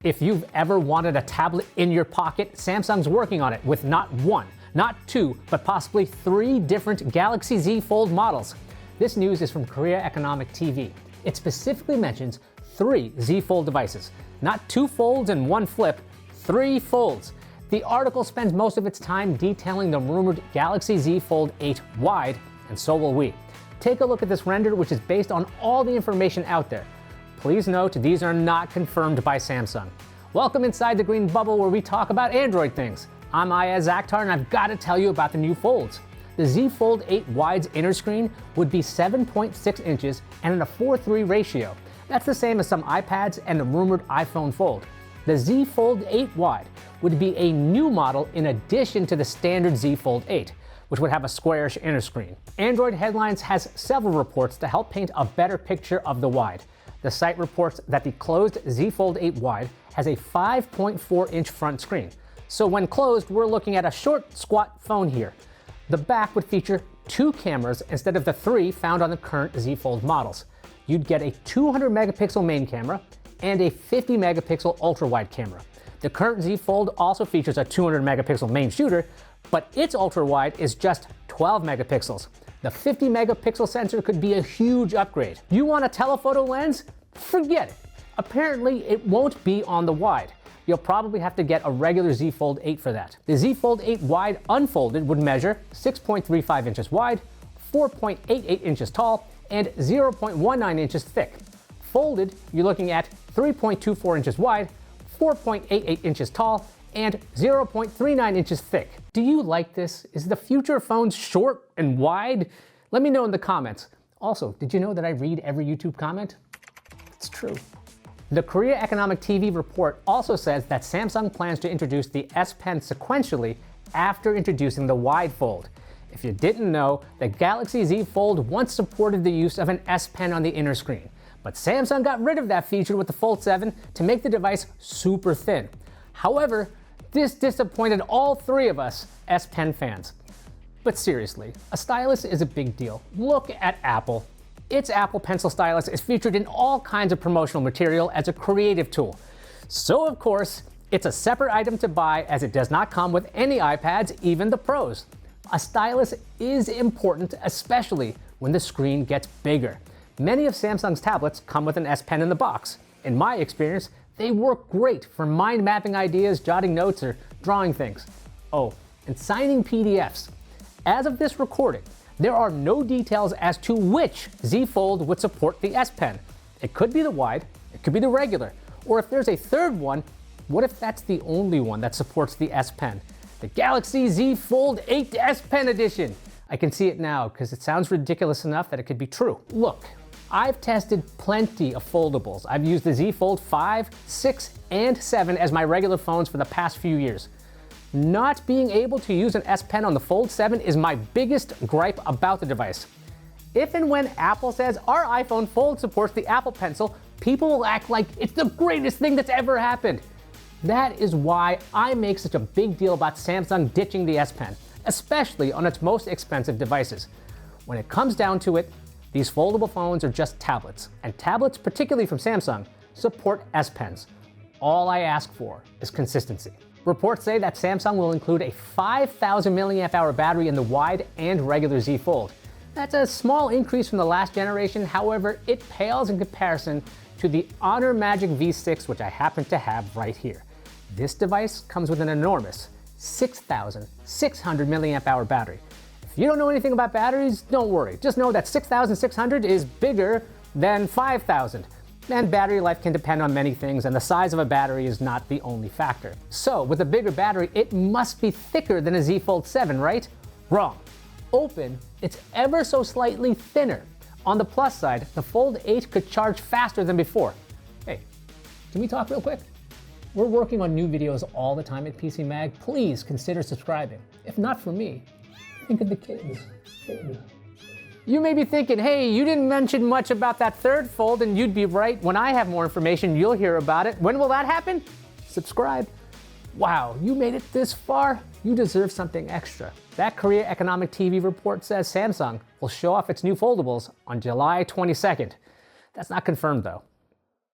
If you've ever wanted a tablet in your pocket, Samsung's working on it with not one, not two, but possibly 3 different Galaxy Z Fold models. This news is from Korea Economic TV. It specifically mentions 3 Z Fold devices, not 2 folds and 1 flip, 3 folds. The article spends most of its time detailing the rumored Galaxy Z Fold 8 wide, and so will we. Take a look at this render, which is based on all the information out there. Please note, these are not confirmed by Samsung. Welcome inside the green bubble where we talk about Android things. I'm Ayaz Akhtar, and I've got to tell you about the new folds. The Z Fold 8 Wide's inner screen would be 7.6 inches and in a 4:3 ratio. That's the same as some iPads and the rumored iPhone Fold. The Z Fold 8 Wide would be a new model in addition to the standard Z Fold 8, which would have a squarish inner screen. Android Headlines has several reports to help paint a better picture of the Wide. The site reports that the closed Z Fold 8 Wide has a 5.4-inch front screen. So when closed, we're looking at a short, squat phone here. The back would feature 2 cameras instead of the 3 found on the current Z Fold models. You'd get a 200-megapixel main camera and a 50-megapixel ultra-wide camera. The current Z Fold also features a 200-megapixel main shooter, but its ultra-wide is just 12 megapixels. The 50-megapixel sensor could be a huge upgrade. You want a telephoto lens? Forget it. Apparently, it won't be on the Wide. You'll probably have to get a regular Z Fold 8 for that. The Z Fold 8 Wide unfolded would measure 6.35 inches wide, 4.88 inches tall, and 0.19 inches thick. Folded, you're looking at 3.24 inches wide, 4.88 inches tall, and 0.39 inches thick. Do you like this? Is the future of phones short and wide? Let me know in the comments. Also, did you know that I read every YouTube comment? It's true. The Korea Economic TV report also says that Samsung plans to introduce the S Pen sequentially after introducing the Wide Fold. If you didn't know, the Galaxy Z Fold once supported the use of an S Pen on the inner screen, but Samsung got rid of that feature with the Fold 7 to make the device super thin. However, this disappointed all 3 of us S Pen fans. But seriously, a stylus is a big deal. Look at Apple. Its Apple Pencil stylus is featured in all kinds of promotional material as a creative tool. So of course, it's a separate item to buy as it does not come with any iPads, even the Pros. A stylus is important, especially when the screen gets bigger. Many of Samsung's tablets come with an S Pen in the box. In my experience, they work great for mind mapping ideas, jotting notes, or drawing things. Oh, and signing PDFs. As of this recording, there are no details as to which Z Fold would support the S Pen. It could be the Wide, it could be the regular, or if there's a third one, what if that's the only one that supports the S Pen? The Galaxy Z Fold 8 S Pen Edition. I can see it now because it sounds ridiculous enough that it could be true. Look, I've tested plenty of foldables. I've used the Z Fold 5, 6, and 7 as my regular phones for the past few years. Not being able to use an S Pen on the Fold 7 is my biggest gripe about the device. If and when Apple says our iPhone Fold supports the Apple Pencil, people will act like it's the greatest thing that's ever happened. That is why I make such a big deal about Samsung ditching the S Pen, especially on its most expensive devices. When it comes down to it, these foldable phones are just tablets, and tablets, particularly from Samsung, support S Pens. All I ask for is consistency. Reports say that Samsung will include a 5,000 mAh battery in the Wide and regular Z Fold. That's a small increase from the last generation, however, it pales in comparison to the Honor Magic V6, which I happen to have right here. This device comes with an enormous 6,600 mAh battery. If you don't know anything about batteries, don't worry. Just know that 6,600 is bigger than 5,000. And battery life can depend on many things, and the size of a battery is not the only factor. So, with a bigger battery, it must be thicker than a Z Fold 7, right? Wrong. Open, it's ever so slightly thinner. On the plus side, the Fold 8 could charge faster than before. Hey, can we talk real quick? We're working on new videos all the time at PCMag. Please consider subscribing. If not for me, think of the kids. You may be thinking, hey, you didn't mention much about that third Fold, and you'd be right. When I have more information, you'll hear about it. When will that happen? Subscribe. Wow, you made it this far? You deserve something extra. That Korea Economic TV report says Samsung will show off its new foldables on July 22nd. That's not confirmed though.